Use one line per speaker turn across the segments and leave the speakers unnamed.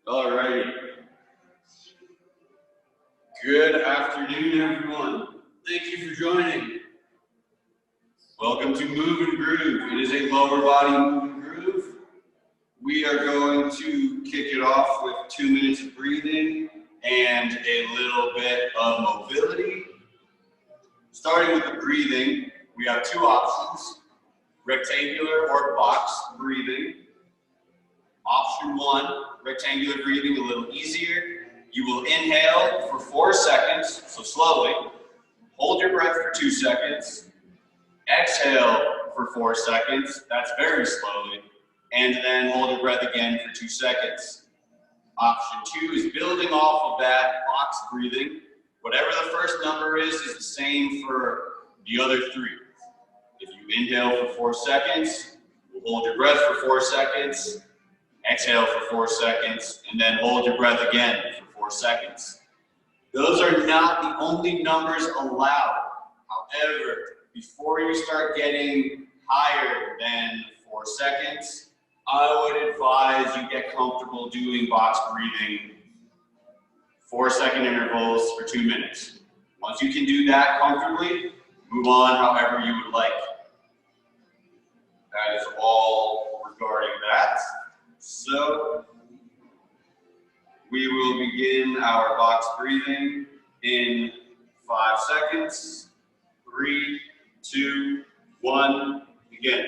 Alrighty. Good afternoon, everyone. Thank you for joining. Welcome to Move and Groove. It is a lower body move and groove. We are going to kick it off with 2 minutes of breathing and a little bit of mobility. Starting with the breathing, we have two options: rectangular or box breathing. Option one, rectangular breathing, a little easier. You will inhale for 4 seconds, so slowly. Hold your breath for 2 seconds. Exhale for 4 seconds, that's very slowly. And then hold your breath again for 2 seconds. Option two is building off of that box breathing. Whatever the first number is the same for the other three. If you inhale for 4 seconds, you'll hold your breath for 4 seconds. Exhale for 4 seconds, and then hold your breath again for 4 seconds. Those are not the only numbers allowed. However, before you start getting higher than 4 seconds, I would advise you get comfortable doing box breathing 4-second intervals for 2 minutes. Once you can do that comfortably, move on however you would like. That is all regarding that. So, we will begin our box breathing in 5 seconds. 3, 2, 1, begin.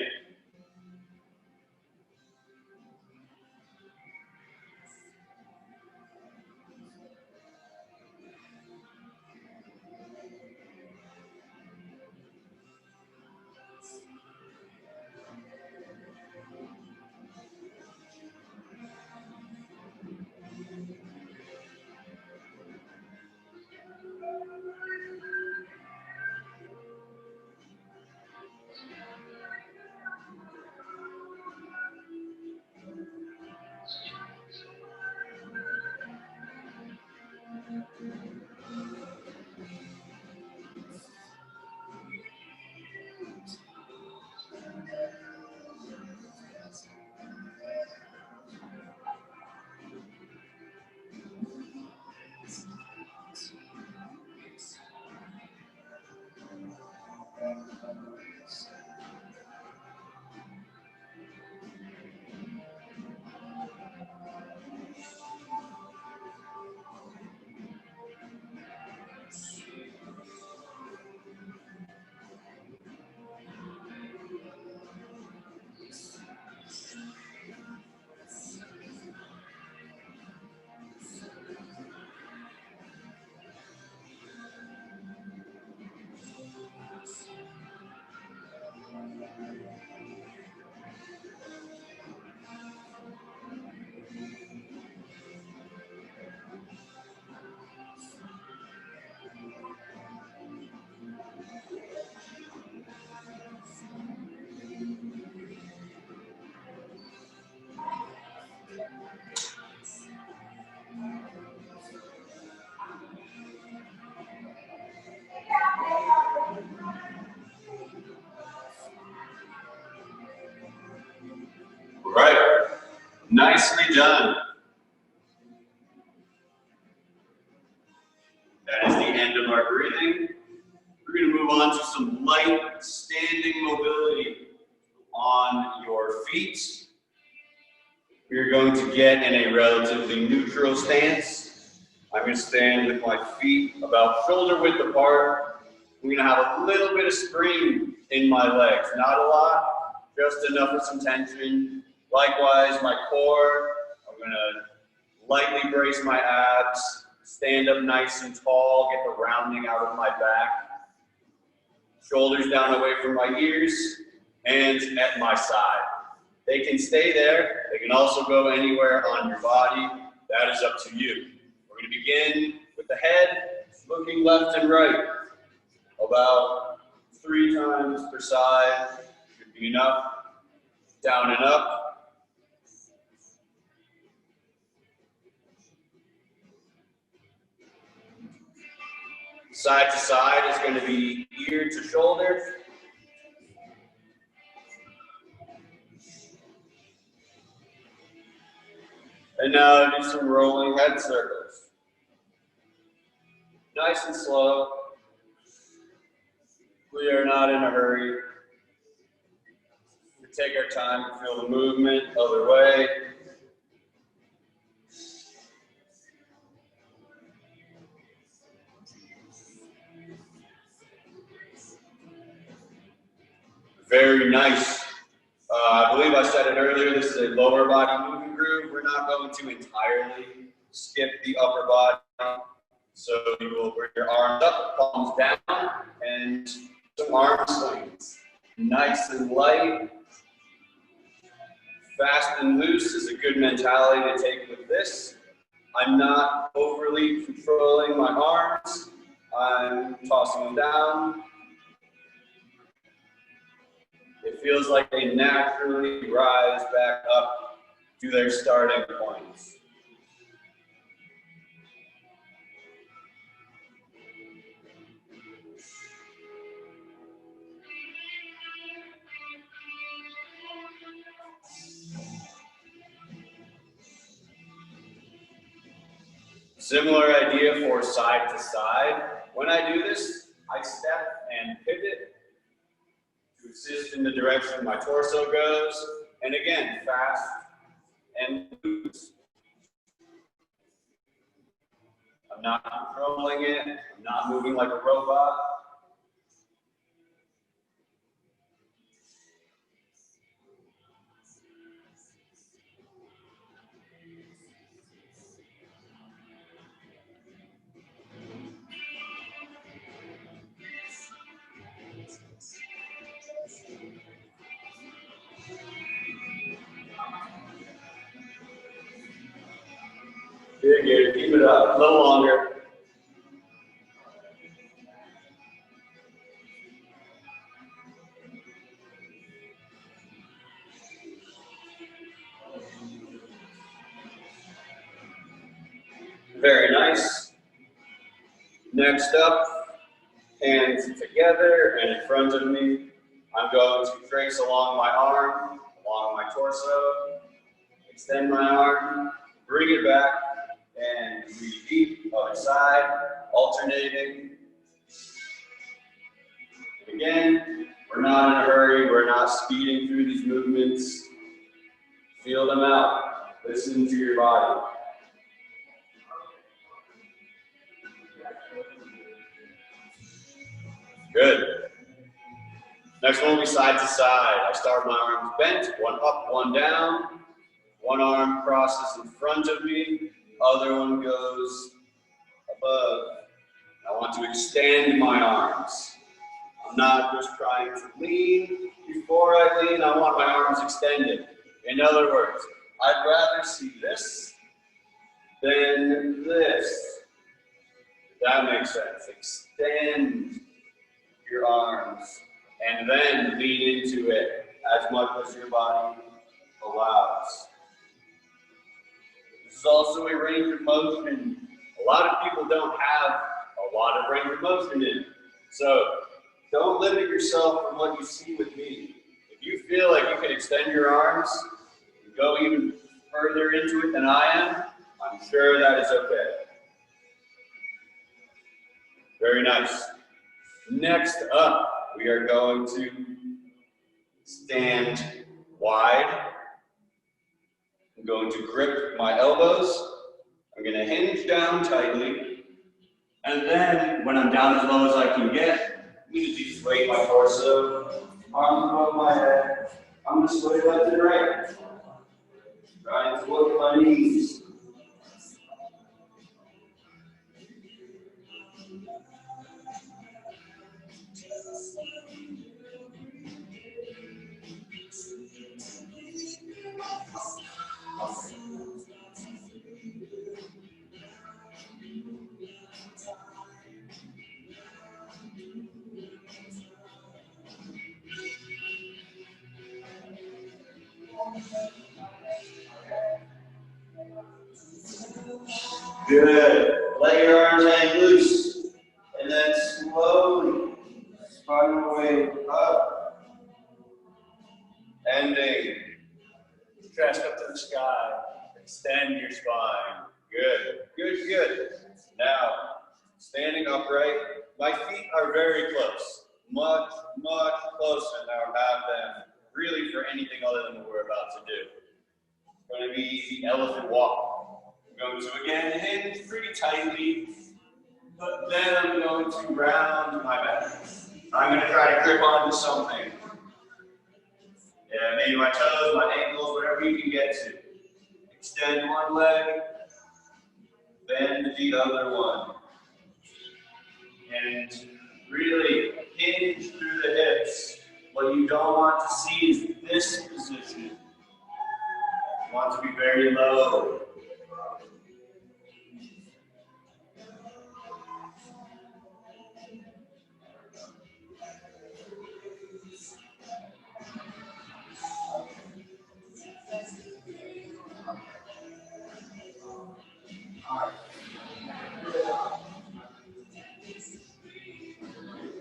All right, nicely done. That is the end of our breathing. We're going to move on to some light standing mobility on your feet. We're going to get in a relatively neutral stance. I'm going to stand with my feet about shoulder width apart. I'm going to have a little bit of spring in my legs, not a lot, just enough for some tension. Likewise, my core, I'm going to lightly brace my abs, stand up nice and tall, get the rounding out of my back. Shoulders down away from my ears, hands at my side. They can stay there. They can also go anywhere on your body. That is up to you. We're going to begin with the head, looking left and right, about 3 times per side. Should be enough. Down and up. Side to side is going to be ear to shoulder. And now do some rolling head circles. Nice and slow. We are not in a hurry. We take our time to feel the movement other way. Very nice. I believe I said it earlier, this is a lower body moving groove. We're not going to entirely skip the upper body. So you will bring your arms up, palms down, and some arm swings. Nice and light. Fast and loose is a good mentality to take with this. I'm not overly controlling my arms. I'm tossing them down. It feels like they naturally rise back up to their starting points. Similar idea for side to side. When I do this, I step and pivot to assist in the direction my torso goes. And again, fast and loose. I'm not controlling it. I'm not moving like a robot. Good, keep it up, a little longer. Very nice. Next up, hands together and in front of me. I'm going to trace along my arm, along my torso, extend my arm, bring it back, and breathe deep, other side, alternating. Again, we're not in a hurry, we're not speeding through these movements. Feel them out, listen to your body. Good. Next one will be side to side. I start my arms bent, one up, one down. One arm crosses in front of me, other one goes above. I want to extend my arms. I'm not just trying to lean. Before I lean, I want my arms extended. In other words, I'd rather see this than this. That makes sense. Extend your arms and then lean into it as much as your body allows. This is also a range of motion. A lot of people don't have a lot of range of motion in it. So don't limit yourself from what you see with me. If you feel like you can extend your arms and go even further into it than I am, I'm sure that is okay. Very nice. Next up, we are going to stand wide. I'm going to grip my elbows. I'm going to hinge down tightly. And then, when I'm down as low as I can get, I'm going to deflate my torso, arms above my head. I'm going to sway left and right. Trying to look at my knees. Good. Let your arms hang loose. And then slowly spiral your way up. Ending. Chest up to the sky. Extend. extend your spine. Good, good, good. Now, standing upright, my feet are very close. Much, much closer than I would have them really for anything other than what we're about to do. It's going to be the elephant walk. I'm going to again hinge pretty tightly, but then I'm going to round my back. I'm going to try to grip onto something. Yeah, maybe my toes, my ankles, whatever you can get to. Extend one leg, bend the other one. And really hinge through the hips. What you don't want to see is this position. You want to be very low.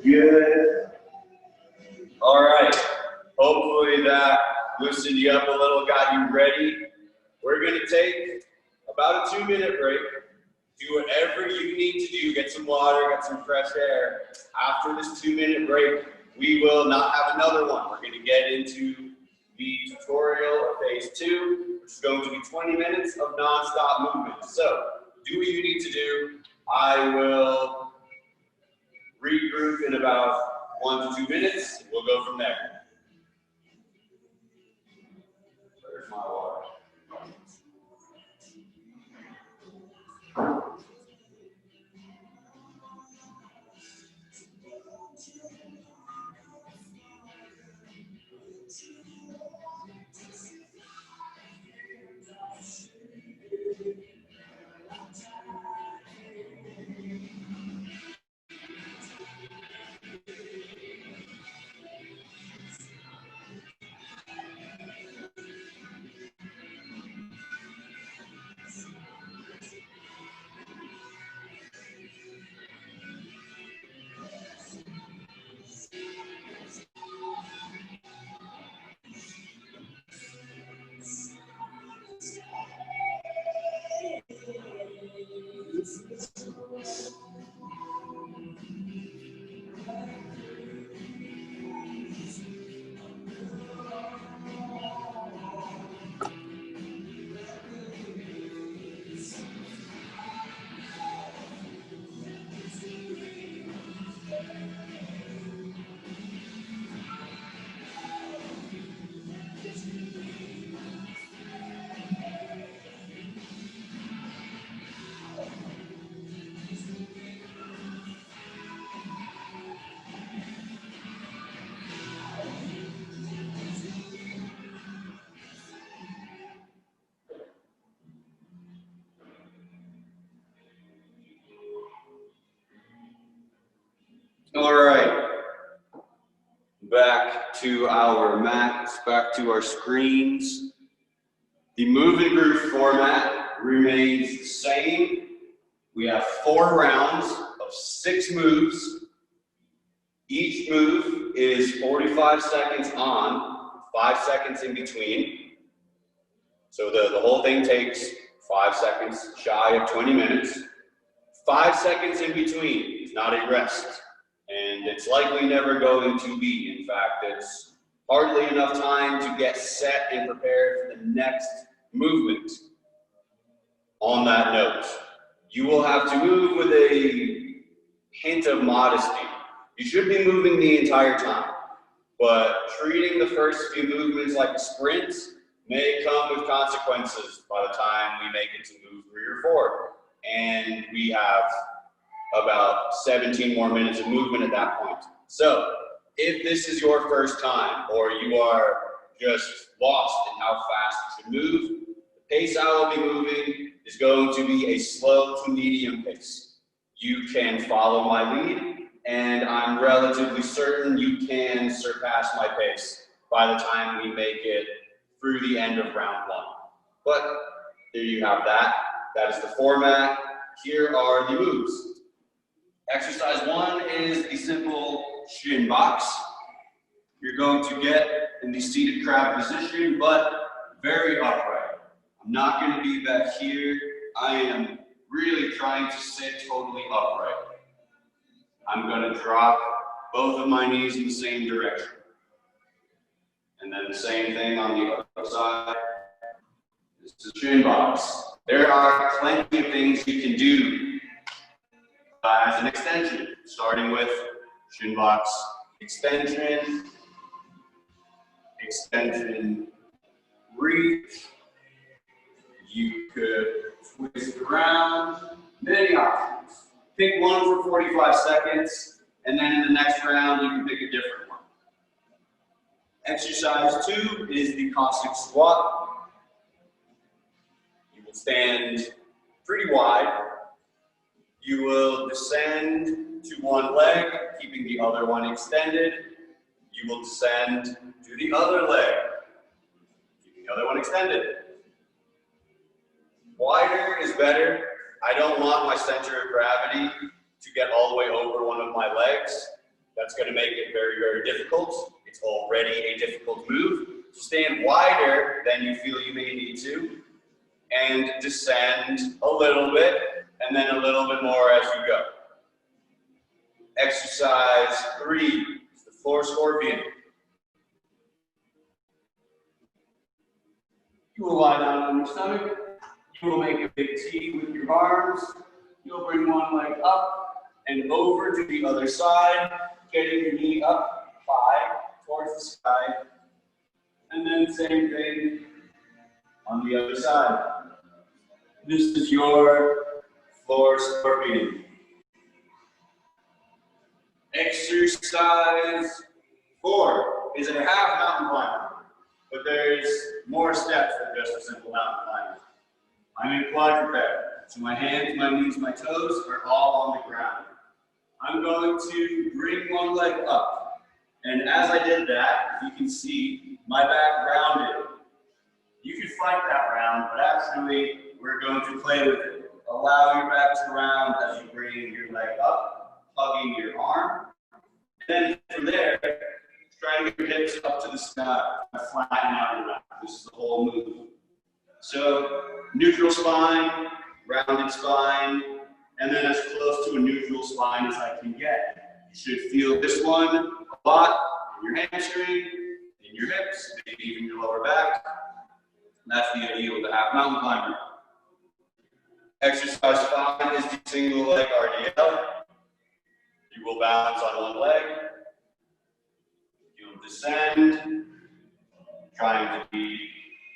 Good. All right. Hopefully that loosened you up a little, got you ready. We're going to take about a 2-minute break. Do whatever you need to do. Get some water, get some fresh air. After this 2-minute break, we will not have another one. We're going to get into the tutorial of phase 2, which is going to be 20 minutes of non-stop movement. So do what you need to do. I will regroup in about 1 to 2 minutes. We'll go from there. Where's my water? All right, back to our mats, back to our screens. The Move and Groove format remains the same. We have 4 rounds of 6 moves. Each move is 45 seconds on, 5 seconds in between. So the whole thing takes 5 seconds, shy of 20 minutes. 5 seconds in between is not a rest. And it's likely never going to be. In fact, it's hardly enough time to get set and prepared for the next movement. On that note, you will have to move with a hint of modesty. You should be moving the entire time, but treating the first few movements like a sprint may come with consequences by the time we make it to move 3 or 4. And we have about 17 more minutes of movement at that point. So if this is your first time, or you are just lost in how fast you should move, the pace I will be moving is going to be a slow to medium pace. You can follow my lead, and I'm relatively certain you can surpass my pace by the time we make it through the end of round 1. But there you have that. That is the format. Here are the moves. Exercise 1 is the simple shin box. You're going to get in the seated crab position, but very upright. I'm not going to be back here. I am really trying to sit totally upright. I'm going to drop both of my knees in the same direction. And then the same thing on the other side. This is shin box. There are plenty of things you can do as an extension, starting with shin box extension, extension reach. You could twist around, many options. Pick one for 45 seconds, and then in the next round, you can pick a different one. Exercise 2 is the cossack squat. You will stand pretty wide. You will descend to one leg, keeping the other one extended. You will descend to the other leg, keeping the other one extended. Wider is better. I don't want my center of gravity to get all the way over one of my legs. That's going to make it very, very difficult. It's already a difficult move. So stand wider than you feel you may need to, and descend a little bit, and then a little bit more as you go. Exercise 3 is the floor scorpion. You will lie down on your stomach. You will make a big T with your arms. You'll bring one leg up and over to the other side, getting your knee up high towards the sky. And then same thing on the other side. This is your floor scorpion. Exercise 4 is a half mountain climber, but there's more steps than just a simple mountain climber. I'm in quadruped, so my hands, my knees, my toes are all on the ground. I'm going to bring one leg up, and as I did that, you can see my back rounded. You could fight that round, but actually, we're going to play with it. Allow your back to round as you bring your leg up, hugging your arm. And then from there, try to get your hips up to the sky, flatten out your back. This is the whole move. So, neutral spine, rounded spine, and then as close to a neutral spine as I can get. You should feel this one a lot in your hamstring, in your hips, maybe even your lower back. That's the idea with the half mountain climber. Exercise 5 is the single leg RDL. You will balance on one leg. You'll descend, trying to be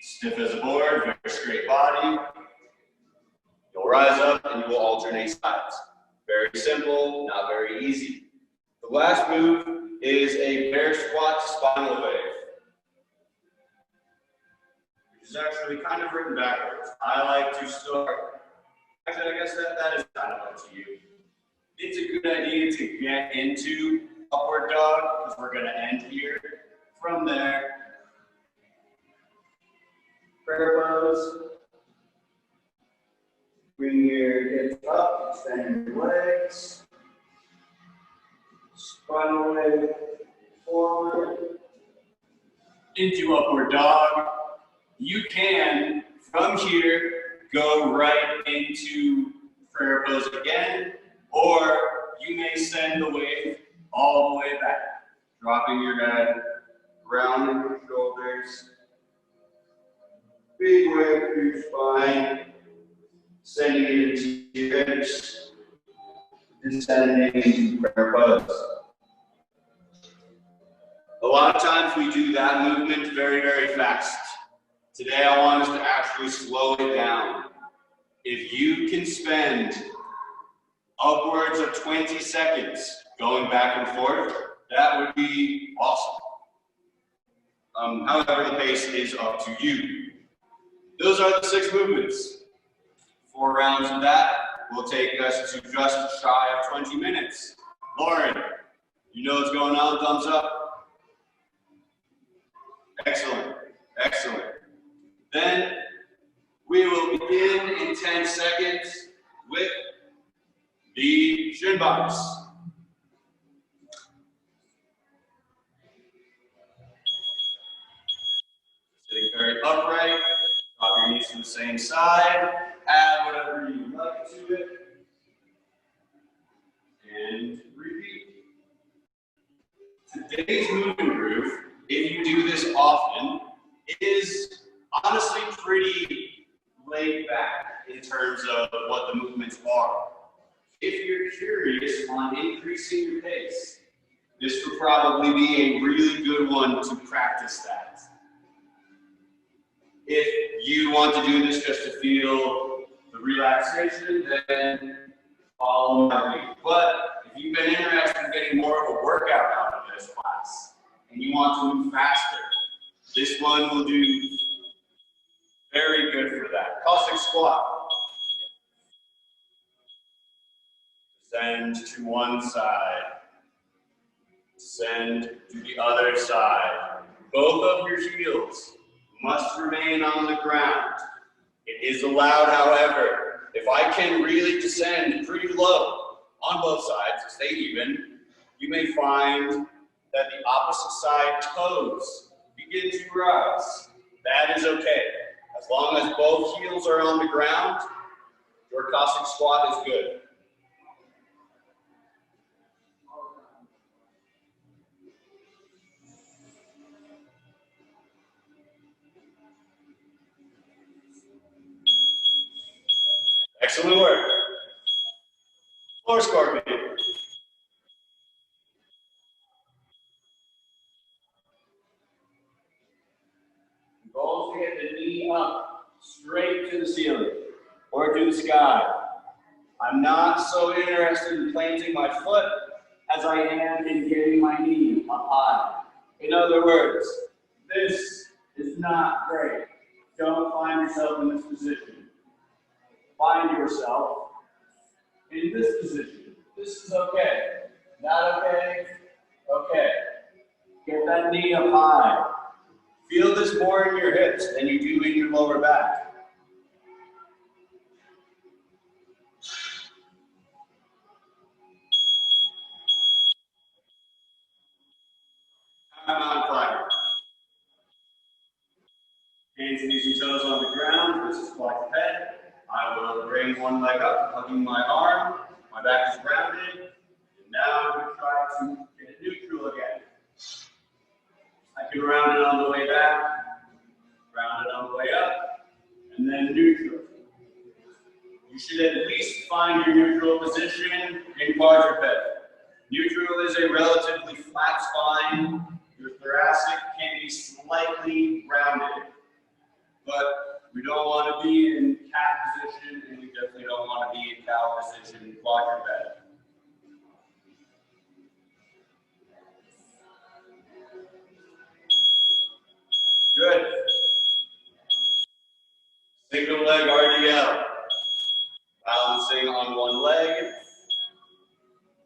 stiff as a board, very straight body. You'll rise up and you will alternate sides. Very simple, not very easy. The last move is a bear squat to spinal wave, which is actually kind of written backwards. I like to start. Actually, I guess that is kind of up to you. It's a good idea to get into upward dog because we're going to end here. From there, prayer pose. Bring your hips up, extend your legs. Spinal wave forward. Into upward dog. You can, from here, go right into prayer pose again, or you may send the wave all the way back, dropping your head, rounding your shoulders, big wave through your spine, sending it into your hips, descending into prayer pose. A lot of times we do that movement very, very fast. Today I want us to actually slow it down. If you can spend upwards of 20 seconds going back and forth, that would be awesome. However, the pace is up to you. Those are the 6 movements. 4 rounds of that will take us to just shy of 20 minutes. Lauren, you know what's going on? Thumbs up. Excellent, excellent. Then we will begin in 10 seconds with the shin box. Sitting very upright, drop your knees weights to the same side. Add whatever you like to it. And repeat. Today's Move and Groove, if you do this often, is honestly pretty laid back in terms of what the movements are. If you're curious on increasing your pace, this would probably be a really good one to practice that. If you want to do this just to feel the relaxation, then follow my lead. But if you've been interested in getting more of a workout out of this class, and you want to move faster, this one will do very good for that. Cossack squat. Send to one side. Send to the other side. Both of your heels must remain on the ground. It is allowed, however, if I can really descend pretty low on both sides, stay even, you may find that the opposite side toes begin to rise. That is okay. As long as both heels are on the ground, your Cossack squat is good. Excellent work. Floor scorpion. Goal is to get the knee up, straight to the ceiling, or to the sky. I'm not so interested in planting my foot as I am in getting my knee up high. In other words, this is not great. Don't find yourself in this position. Find yourself in this position. This is okay. Not okay? Okay. Get that knee up high. Feel this more in your hips than you do in your lower back. Mountain climber. Hands, knees, and toes on the ground. This is quadruped. I will bring one leg up, hugging my arm. My back is rounded. And now I'm going to try to get it neutral again. I can round it on the way back, round it on the way up, and then neutral. You should at least find your neutral position in quadruped. Neutral is a relatively flat spine. Your thoracic can be slightly rounded. But we don't want to be in cat position, and we definitely don't want to be in cow position in quadruped. Good. Single leg RDL. Balancing on one leg,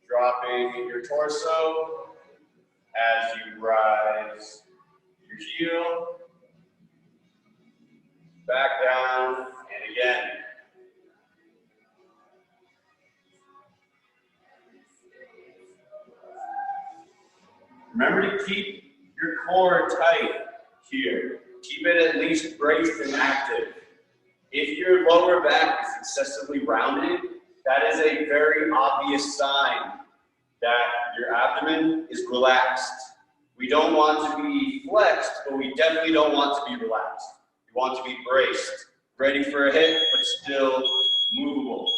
dropping your torso as you rise your heel, back down, and again. Remember to keep your core tight here. Keep it at least braced and active. If your lower back is excessively rounded, that is a very obvious sign that your abdomen is relaxed. We don't want to be flexed, but we definitely don't want to be relaxed. We want to be braced, ready for a hit, but still movable.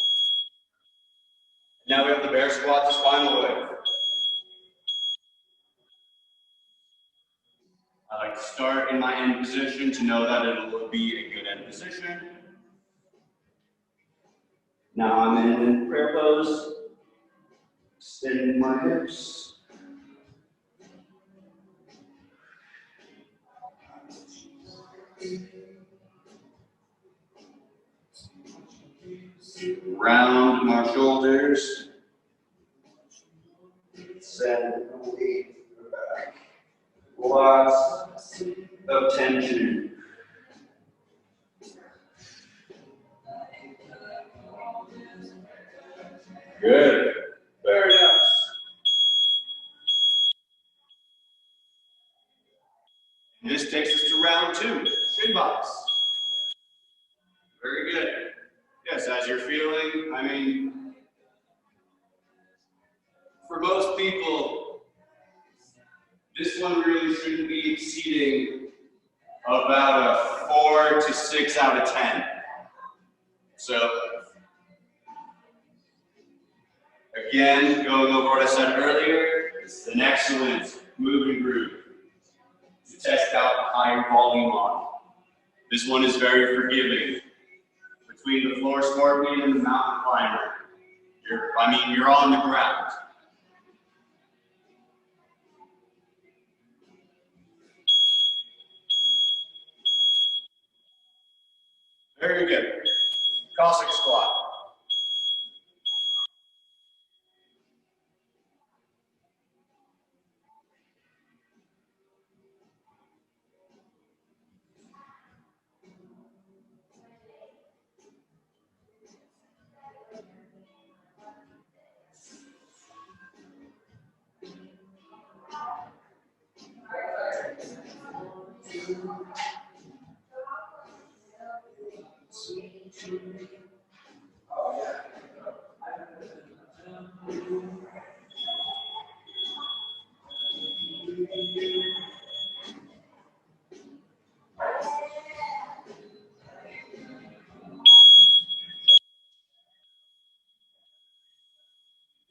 Now we have the bear squat to spinal wave. I like to start in my end position to know that it'll be a good end position. Now I'm in prayer pose, extending my hips. Round my shoulders. Send the weight back. Lots of tension. Good. Very nice. And this takes us to round two, shin box. I mean, for most people, this one really shouldn't be exceeding about a 4 to 6 out of 10. So, again, going over what I said earlier, this is an excellent move and groove to test out the higher volume on. This one is very forgiving. Between the floor scorpion and the mountain climber, you're on the ground. Very good. Cossack squat.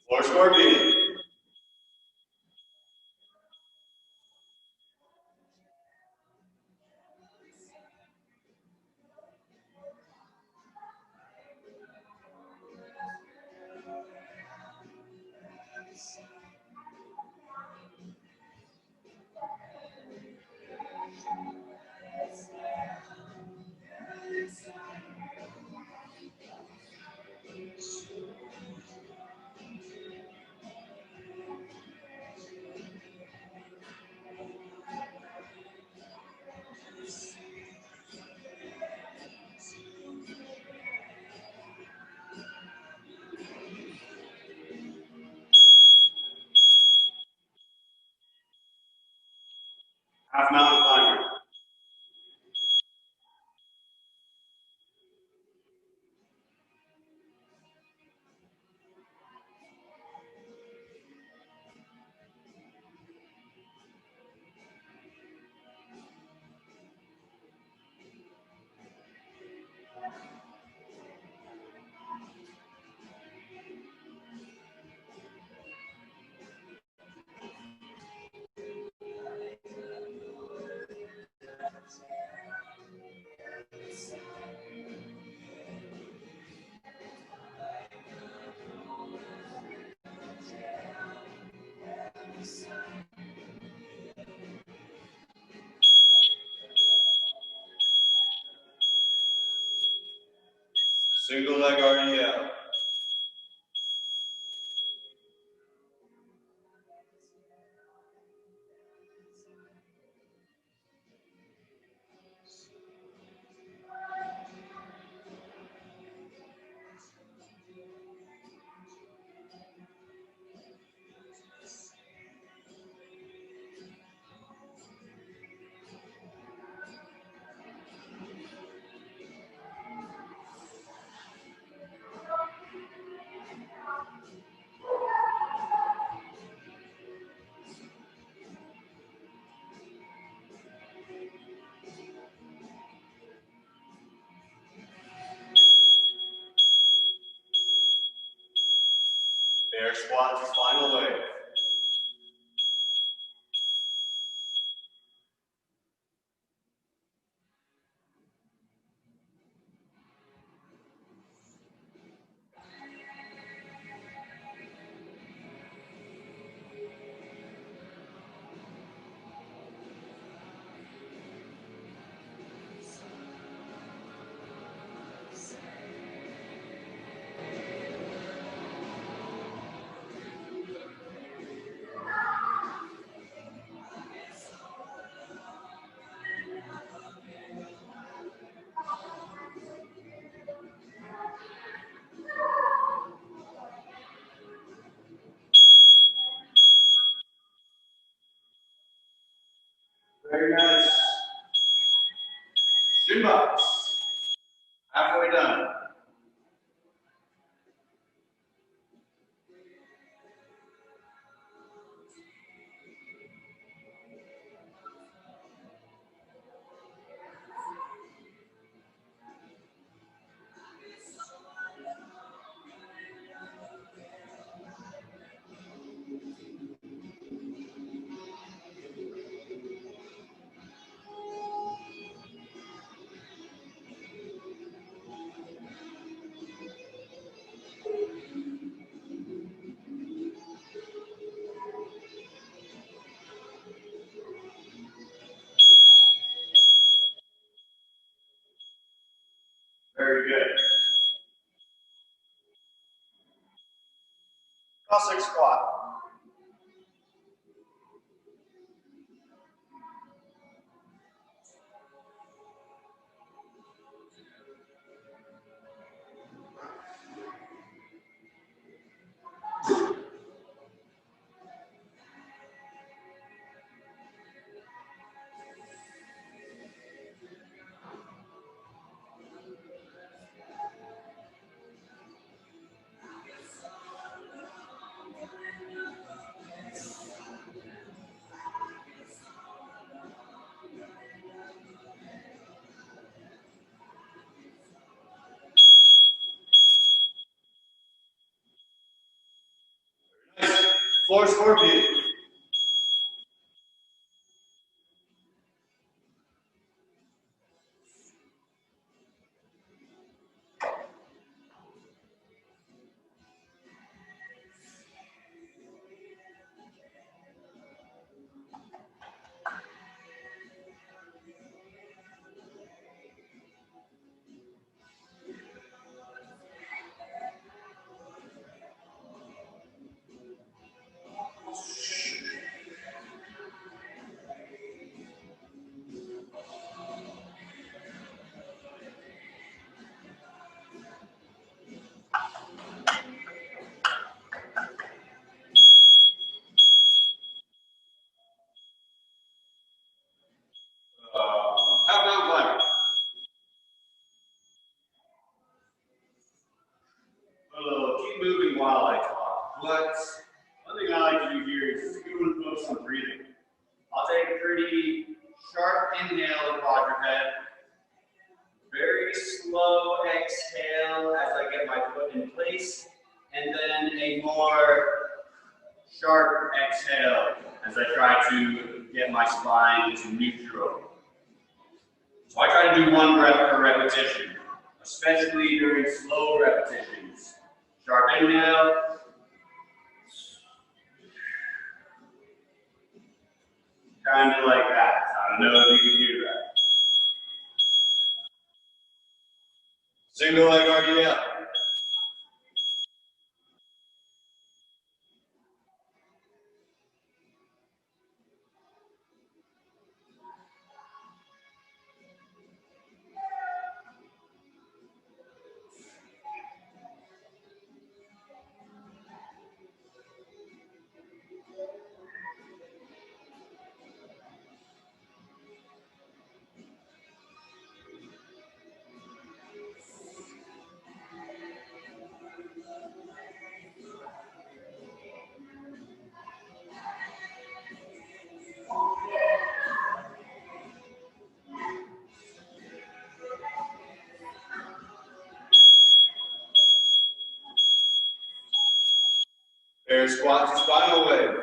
Floor scorpion. Half mountain climber. Single leg RDL. Bear squat to final wave. Cossack squat. Floor scorpion. Half mountain climber. Keep moving while I talk. But one thing I like to do here is just go and focus on breathing. I'll take a pretty sharp inhale, quadruped. Very slow exhale as I get my foot in place. And then a more sharp exhale as I try to get my spine into neutral. So I try to do 1 breath per repetition, especially during slow repetitions. Sharp inhale. Kind of like that. I don't know if you can hear that. Single leg RDL. Air squat to spinal wave.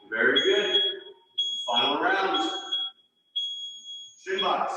Very good. Final round. Shin box.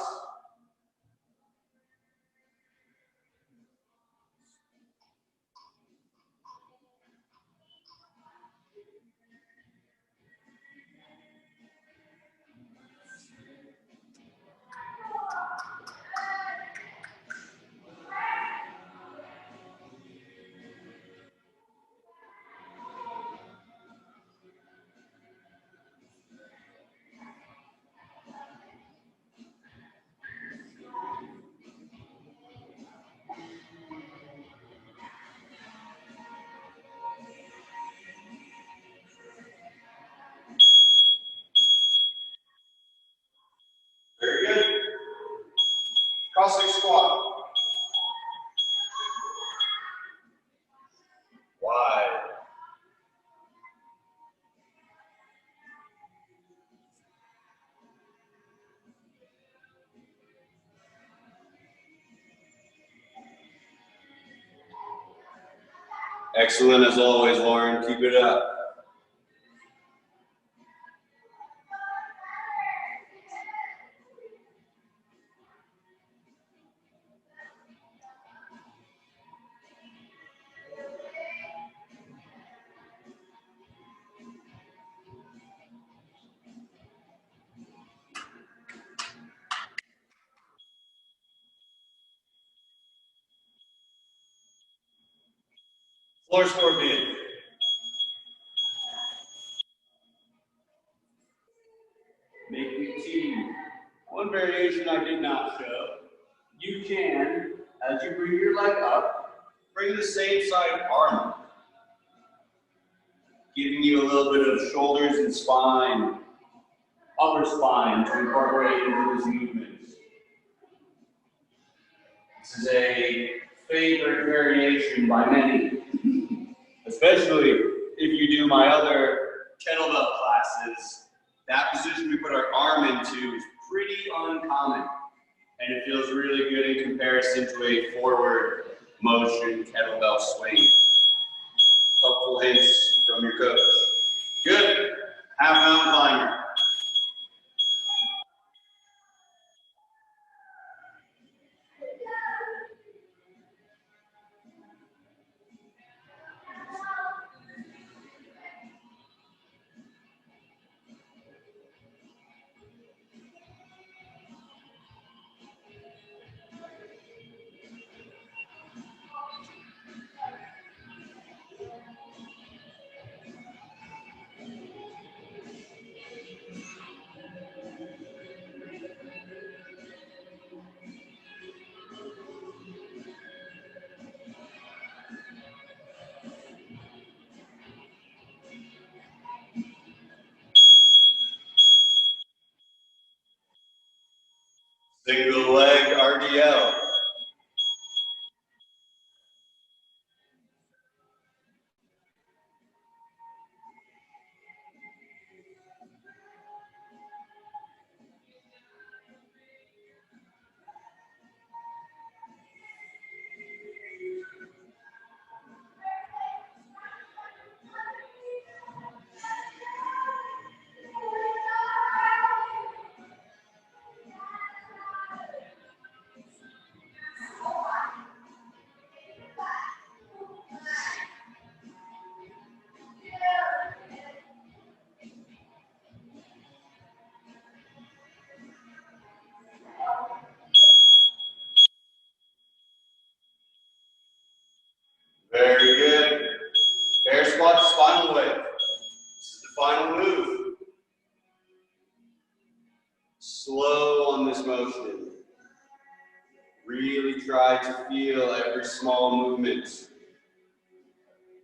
Very good. Cossack squat. Excellent as always, Lauren. Keep it up. Floor scorpion. Make me team. One variation I did not show. You can, as you bring your leg up, bring the same side arm, giving you a little bit of shoulders and spine, upper spine to incorporate into this movement. This is a favorite variation by many, especially if you do my other kettlebell classes. That position we put our arm into is pretty uncommon, and it feels really good in comparison to a forward motion kettlebell swing. Helpful hints from your coach. Good. Half mountain climber. Single leg RDL. Very good. Bear squat to spinal wave. This is the final move. Slow on this motion. Really try to feel every small movement.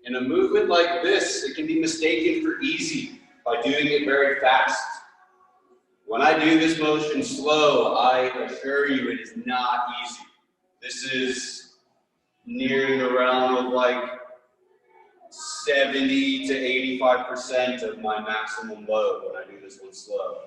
In a movement like this, it can be mistaken for easy by doing it very fast. When I do this motion slow, I assure you it is not easy. This is nearing the realm of like 70 to 85% of my maximum load when I do this one slow.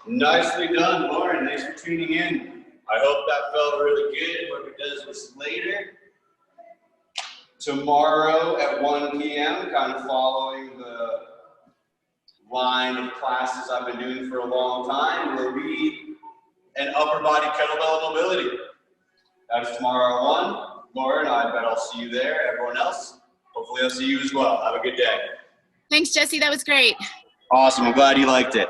Nicely done, Lauren. Thanks for tuning in. I hope that felt really good. What it does was later. Tomorrow at 1 p.m., kind of following the line of classes I've been doing for a long time, will be an upper body kettlebell mobility. That is tomorrow at 1. Lauren, I bet I'll see you there. Everyone else, hopefully I'll see you as well. Have a good day.
Thanks, Jesse. That was great.
Awesome. I'm glad you liked it.